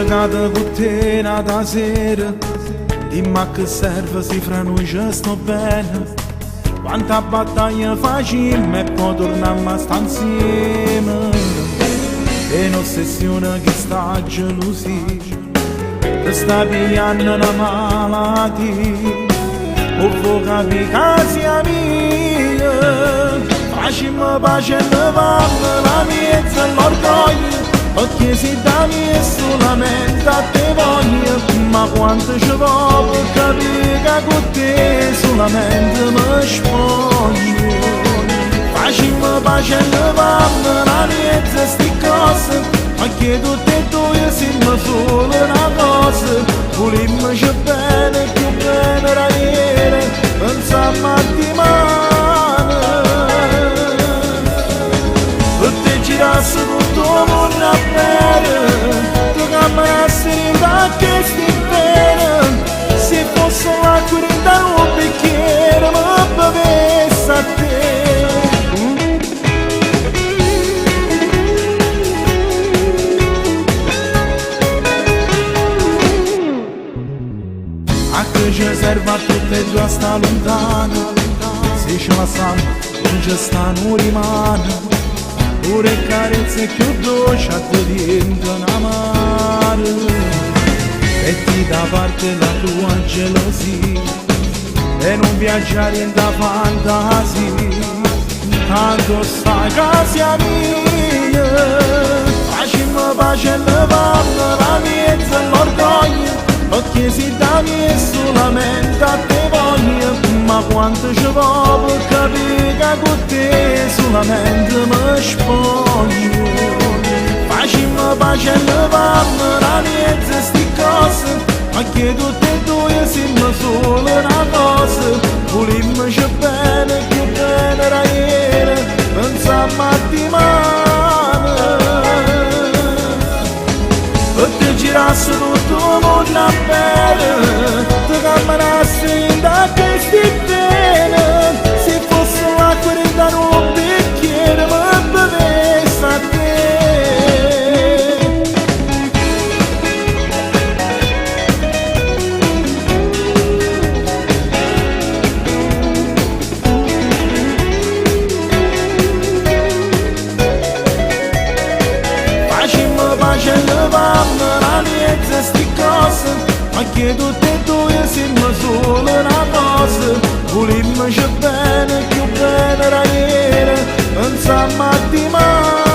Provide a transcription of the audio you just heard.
Pregada gutena da sera, dimma che serve si fra noi ci sto bene. Quanta battaglia facciamo e poi torniamo a stare insieme. E un'ossessione che sta gelosia, che sta pigliando una malattia. O vuoi capire che sia mia, facciamo pace e leviamo la miezza e l'orgoglio. Perché se da me solamente a te voglio, ma quanto ci vuole capire che con te solamente mi spoglio. Facciamo pace e leviamo la miezza sti cose, perché tutte e due siamo solo una cosa. Volimmoci bene, più bene da ieri, pensiamo a dimani. Per te girassi tutto il mondo a bene, tu camminassi da che sti bene. Se fosse l'acqua da un bicchiere, mi bevessi a te. A che ci serve a tutte e due a sta lontana, se ce la sanno non ci stanno rimane. Pure carezze più dolci a te diventano amare. Metti da parte la tua gelosia e non viaggiare in da fantasia. Tanto stai che sia mia, facciamo pace e leviamo la miezza e l'orgoglio. Perché se da me solamente a te voglio, ma quanto ci vuole capire che con te solamente mi spoglio. Facciamo pace e leviamo la miezza sti cose, perché tutte e due siamo solo una cosa. Volimmoci bene, più bene da ieri, pensiamo a dimani. Per te girassi tutto il mondo a bene, tu camminassi da che sti bene. Se fosse l'acqua da un bicchiere, mi bevessi a te. Facciamo pace e leviamo la miezza sti cose, perché tutte e due siamo solo una cosa. Volimmoci bene, più bene da ieri, pensiamo a dimani.